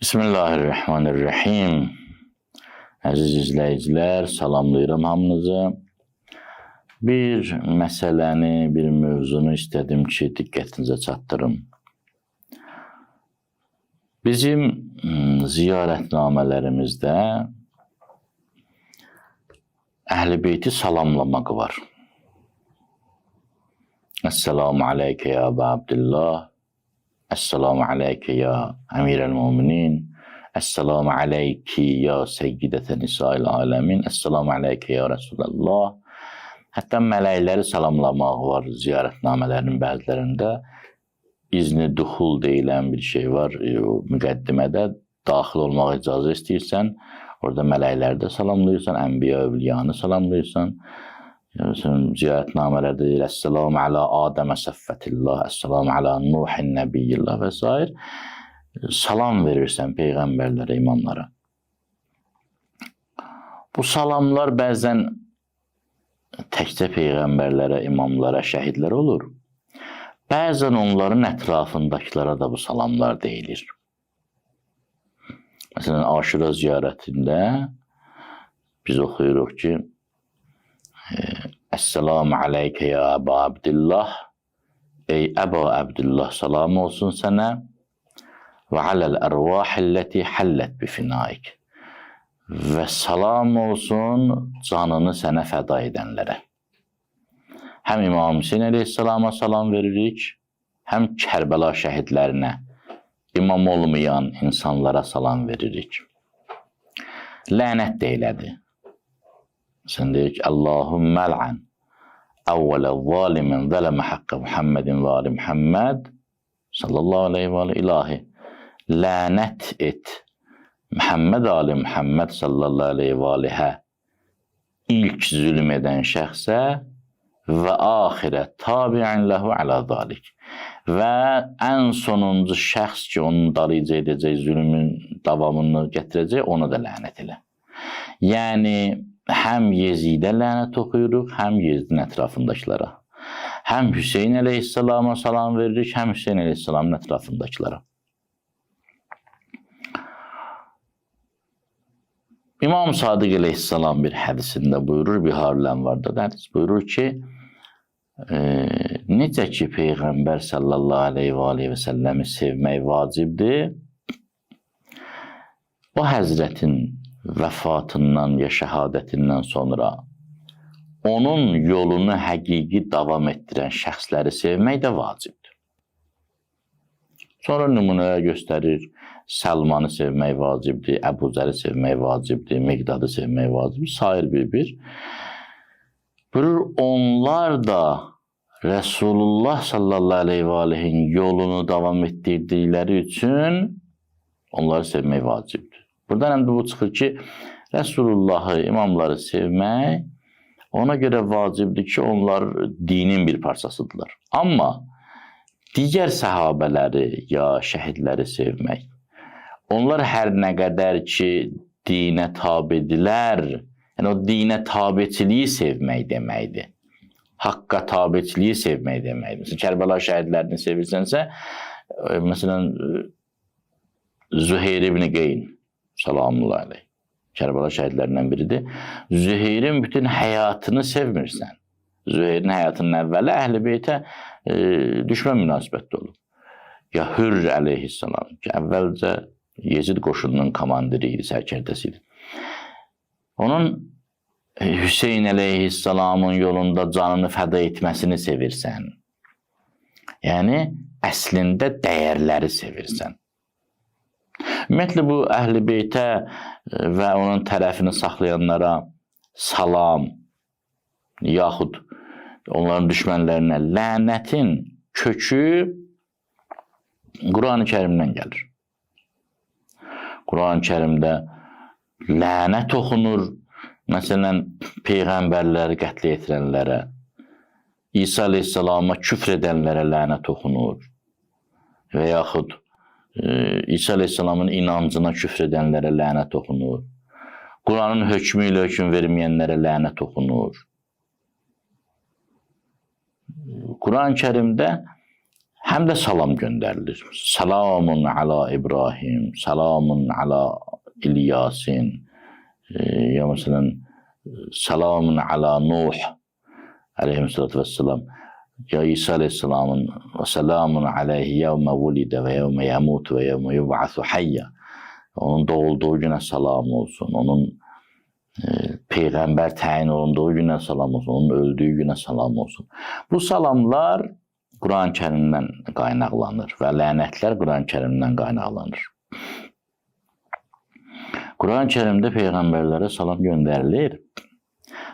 Bismillahirrahmanirrahim. Əziz izləyicilər, salamlayıram hamınızı. Bir məsələni, bir mövzunu istədim ki, diqqətinizə çatdırım. Bizim ziyarətnamələrimizdə Əhl-i Beyti salamlamaq var. Esselamu aleykə ya Əbə Abdillah. Esselamu aleykə ya Əmirəl-Müminin. Esselamu aleyki ya Seyyidətə Nisa'il Aləmin. Esselamu aleykə ya Resulallah. Hətta mələkləri salamlamaq var ziyarətnamələrinin bəzilərində. İzni duxul deyilən bir şey var. Müqəddimədə daxil olmağa icazə istəyirsən, orada mələkləri də salamlayırsan, ənbiya, övliyanı salamlayırsan. Ziyarətnamələrdə deyir, Esselamu alə Adəmə səffətillah, Esselamu alə Nuhin nəbiyyillah və s. Salam verirsən peyğəmbərlərə, imamlara. Bu salamlar bəzən təkcə peyğəmbərlərə, imamlara, şəhidlərə olur. Bəzən onların ətrafındakılara da bu salamlar deyilir. Məsələn, Aşura ziyarətində biz oxuyuruq ki, Esselamu aleykə ya Əbə Abdillah. Ey Əbə Abdillah, salam olsun sənə. Və aləl ərvahilləti həllət bifinaik. Və salam olsun canını sənə fəda edənlərə. Həm İmam Hüseyin əleyhissalama salam veririk, həm Kərbəla şəhidlərinə, imam olmayan insanlara salam veririk. Lənət də elədi. Sən deyir ki, Allahümmə əl'ən əvvələ zalimin zələmə haqqə Muhammedin və ali Muhammed sallallahu aleyhi və aleyhi ilahi. Lənət et Muhammed ali Muhammed sallallahu aleyhi və aleyhə ilk zülm edən şəxsə və axirə tabi'in ləhu alə zalik. Və ən sonuncu şəxs ki, onun dalıcı edəcək, zülmün davamını gətirəcək, ona da lənət elə. Yəni, həm Yezidə lənət oxuyuruq, həm Yezidin ətrafındakılara. Həm Hüseyin əleyhissalama salam veririk, həm Hüseyin əleyhissalamın ətrafındakılara. İmam Sadiq əleyhissalam bir hədisində buyurur, Biharül Ənvarda da hədis buyurur ki, necə ki Peyğəmbər sallallahu aleyhi və səlləmi sevmək vacibdir, o həzrətin vəfatından ya şəhadətindən sonra onun yolunu həqiqi davam etdirən şəxsləri sevmək də vacibdir. Sonra nümunələr göstərir, Səlmanı sevmək vacibdir, Əbu Zəri sevmək vacibdir, Miqdadı sevmək vacibdir, sair bir. Buyurur, onlar da Resulullah sallallahu aleyhi və aleyhin yolunu davam etdirdikləri üçün onları sevmək vacibdir. Buradan həm də bu çıxır ki, Resulullahı, imamları sevmək ona görə vacibdir ki, onlar dinin bir parçasıdırlar. Amma digər səhabələri ya şəhidləri sevmək, onlar hər nə qədər ki, dinə tabidirlər, yəni o dinə tabiçiliyi sevmək deməkdir. Haqqa tabiçiliyi sevmək deməkdir. Məsələn, Kərbəla şəhidlərini sevirsənsə, məsələn, Züheyr ibn Qeyn, salamullah aleyh, Kərbəla şəhidlərindən biridir. Züheyrin bütün həyatını sevmirsən. Züheyrin həyatının əvvəli Əhl-i Beytə düşmən münasibətdə olub. Ya Hürr əleyhissalam ki, əvvəlcə Yezid qoşununun komandiri idi, sərkərdəsi idi. Onun Hüseyin əleyhissalamın yolunda canını fəda etməsini sevirsən. Yəni, əslində dəyərləri sevirsən. Ümumiyyətlə, bu Əhl-i Beytə və onun tərəfini saxlayanlara salam, yaxud onların düşmənlərinə lənətin kökü Quran-ı Kərimdən gəlir. Quran-ı Kərimdə lənət oxunur, məsələn, peyğəmbərləri qətlə yetirənlərə, İsa əleyhissalama küfr edənlərə lənət oxunur və yaxud İsa əleyhissalamın inancına küfr edənlərə lənət oxunur. Quranın hökmü ilə hökm verməyənlərə lənət oxunur. Quran-ı Kərimdə həm də salam göndərilir. Salamun ala İbrahim, salamun ala İlyasin, ya məsələn, salamun ala Nuh, aleyhissalatu vesselam, ya İsa aleyhisselamın və salamun aleyhi yevme vulidə və yevme yemut və yevme yub'asu hayya. Onun doğulduğu günə salam olsun, onun Peyğəmbər təyin olunduğu günə salam olsun, onun öldüyü günə salam olsun. Bu salamlar Quran-ı Kərimdən qaynaqlanır və lənətlər Quran-ı Kərimdən qaynaqlanır. Quran-ı Kərimdə Peyğəmbərlərə salam göndərilir.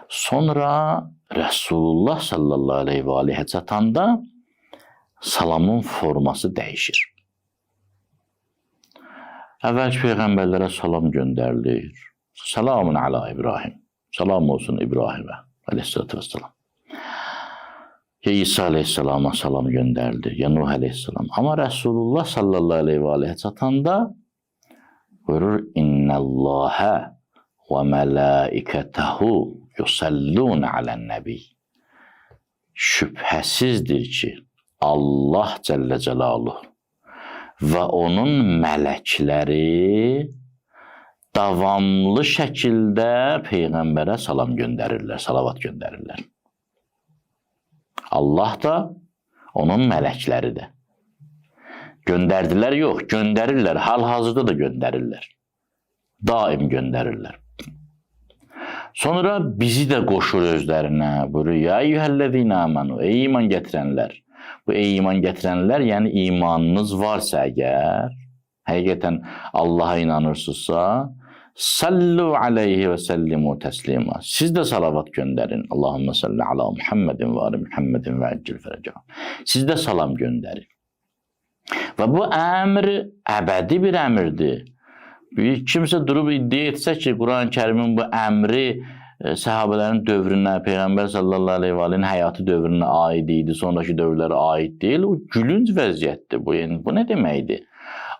Sonra Resulullah sallallahu aleyhi və aleyhə çatanda salamın forması dəyişir. Əvvəlki Peyğəmbərlərə salam göndərilir. Salamun ala İbrahim. Salam olsun İbrahimə aleyhissalatu vesselam. Ya İsa aleyhissalama salam göndərildi, ya Nuh aleyhissalam. Amma Resulullah sallallahu aleyhi və aleyhə çatanda buyurur, İnnəllâhə və mələikətəhu yusallun alən nəbi. Şübhəsizdir ki, Allah Cəllə Cəlaluhu və onun mələkləri davamlı şəkildə Peyğəmbərə salam göndərirlər, salavat göndərirlər. Allah da, onun mələkləri də. Göndərdilər yox, göndərirlər, hal-hazırda da göndərirlər. Daim göndərirlər. Sonra bizi də qoşur özlərinə, buyurur, ya eyyuhəl-ləzīnə əmənu, ey iman gətirənlər. Bu ey iman gətirənlər, yəni imanınız varsa əgər, həqiqətən Allaha inanırsınızsa, sallu aleyhi və səllimu təslima. Siz də salavat göndərin. Allahümmə salli ala Muhammedin və ali Muhammedin və əccil fərəcəm. Siz də salam göndərin. Və bu əmr əbədi bir əmrdir. Kimsə durub iddia etsə ki, Quran-ı Kərimin bu əmri səhabələrin dövrünə, Peyğəmbər sallallahu aleyhi və aleyhin həyatı dövrünə aid idi, sonraki dövrlərə aid deyil. O gülünc vəziyyətdir bu. Yəni, bu nə deməkdir?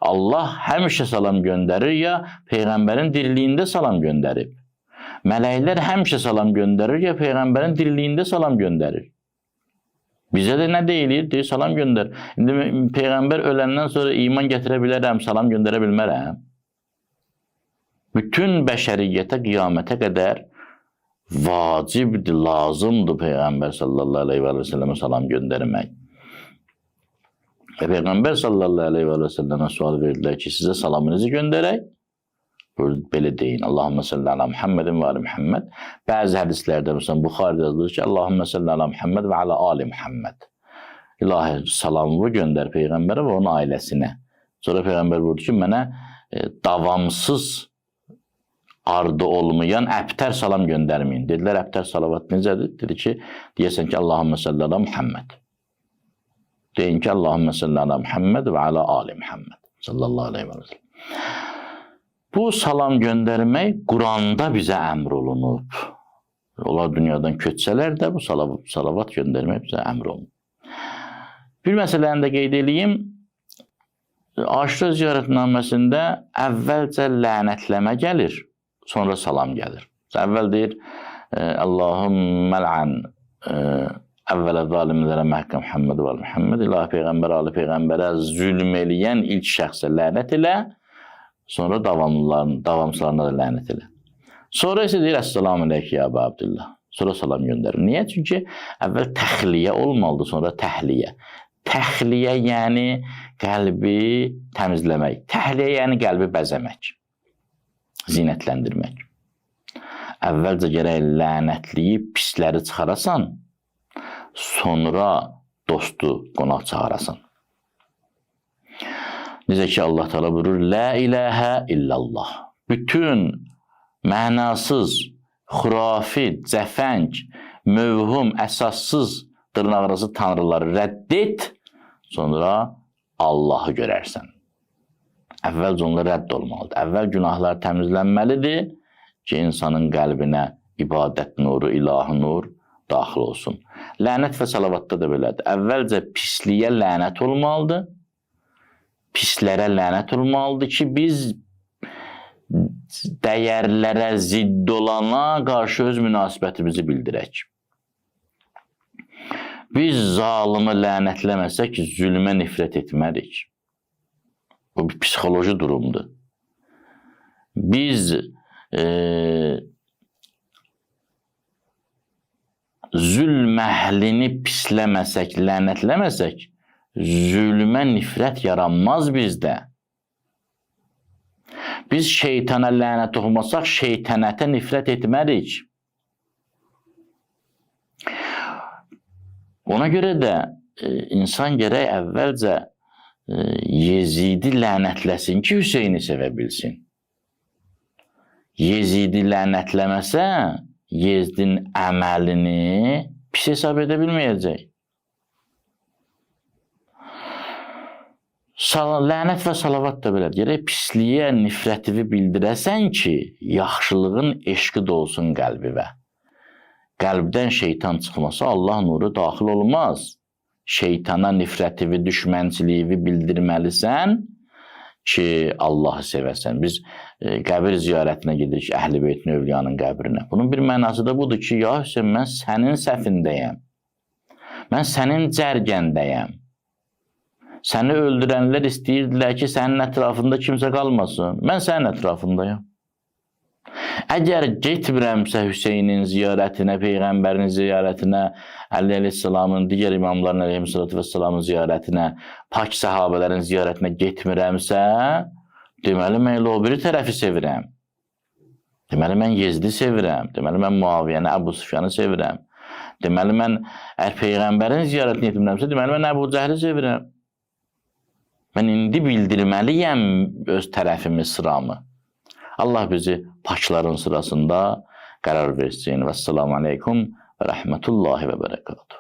Allah həmişə salam göndərir ya Peyğəmbərin dirliyində salam göndərib. Mələklər həmişə salam göndərir ya Peyğəmbərin dirliyində salam göndərir. Bizə də nə deyilir? Deyir, salam göndər. İndi Peyğəmbər öləndən sonra iman gətirə bilərəm, salam göndərə bilmərəm. Bütün bəşəriyyətə, qiyamətə qədər vacibdir, lazımdır Peyğəmbər sallallahu aleyhi və səlləmə salam göndərmək. Və Peyğəmbər sallallahu aleyhi və səlləmə sual verdilər ki, sizə salamınızı göndərək. Belə deyin, Allahümmə salli ala Muhammedin və ali Muhammed. Bəzi hədislərdə, məsələn, Buxarıda yazılır ki, Allahümmə salli ala Muhammed və ala ali Muhammed. İlahi salamımı göndər Peyğəmbərə və onun ailəsinə. Sonra Peyğəmbər buyurdu ki, mənə davamsız ardı olmayan əbtər salam göndərməyin. Dedilər, əbtər salavat necədir? Dedi ki, deyəsən ki, Allahümmə salli ala Muhammed. Deyin ki, Allahümmə salli ala Muhammed və ala ali Muhammed. Sallallahu aleyhi və sellem. Bu salam göndərmək Quranda bizə əmr olunub. Onlar dünyadan köçsələr də bu salavat göndərmək bizə əmr olunub. Bir məsələni də qeyd edeyim. Aşura ziyarətnaməsində əvvəlcə lənətləmə gəlir, sonra salam gəlir. Əvvəl deyir, Allahümmə əl'an əvvələ zalimlərə məhkəm Muhammed və Muhammed, ilahi Peyğəmbər, ali Peyğəmbərə zülm eləyən ilk şəxsə lənət elə, sonra davamsılarına da lənət elə. Sonra isə deyir, Əssalamu aleyki ya Əbə Abdillah. Sonra salam göndərir. Niyə? Çünki əvvəl təxliyə olmalıdır, sonra təhliyə. Təxliyə yəni qəlbi təmizləmək. Təhliyə yəni qəlbi bəzəmək, zinətləndirmək. Əvvəlcə gərək lənətliyib pisləri çıxarasan, sonra dostu qonaq çağırasan. Necə ki Allah Teala buyurur, La ilahə illallah. Bütün mənasız, xurafi, cəfəng, mövhum, əsassız dırnaqarası tanrıları rədd et, sonra Allahı görərsən. Əvvəlcə onlar rədd olmalıdır. Əvvəl günahlar təmizlənməlidir ki, insanın qəlbinə ibadət nuru, ilahi nur daxil olsun. Lənət və salavatda da belədir. Əvvəlcə pisliyə lənət olmalıdır, pislərə lənət olmalıdır ki, biz dəyərlərə zidd olana qarşı öz münasibətimizi bildirək. Biz zalımı lənətləməsək zülmə nifrət etmərik. Bu bir psixoloji durumdur. Biz zülm əhlini pisləməsək, lənətləməsək, zülmə nifrət yaranmaz bizdə. Biz şeytana lənət oxumasaq, şeytanətə nifrət etmərik. Ona görə də insan gərək əvvəlcə Yezidi lənətləsin ki, Hüseyni sevə bilsin. Yezidi lənətləməsə, Yezdin əməlini pis hesab edə bilməyəcək. Lənət və salavat da belədir. Gərək pisliyə nifrətivi bildirəsən ki, yaxşılığın eşqi dolsun qəlbivə. Qəlbdən şeytan çıxmasa Allah nuru daxil olmaz. Şeytana nifrətivi, düşmənçiliyi bildirməlisən ki, Allahı sevəsən. Biz qəbir ziyarətinə gedirik, Əhl-i Beytin Övliyanın qəbrinə. Bunun bir mənası da budur ki, ya Hüseyin, mən sənin səfindəyəm. Mən sənin cərgəndəyəm. Səni öldürənlər istəyirdilər ki, sənin ətrafında kimsə qalmasın. Mən sənin ətrafındayım. Əgər getmirəmsə Hüseynin ziyarətinə, Peyğəmbərin ziyarətinə, Əli əleyhissalamın, digər imamların əleyhissalamın ziyarətinə, pak səhabələrin ziyarətinə getmirəmsə, deməli, mən elə o biri tərəfi sevirəm. Deməli, mən Yezdi sevirəm. Deməli, mən Muaviyyəni, Əbu Süfyanı sevirəm. Deməli, mən Peyğəmbərin ziyarətinə getmirəmsə, deməli, mən Əbu Cəhli sevirəm. Mən indi bildirməliyəm öz tərəfimi, sıramı. Allah bizi pakların sırasında qərar versin. Vəssalamu aleykum və rəhmətullahi və bərəkatuhu.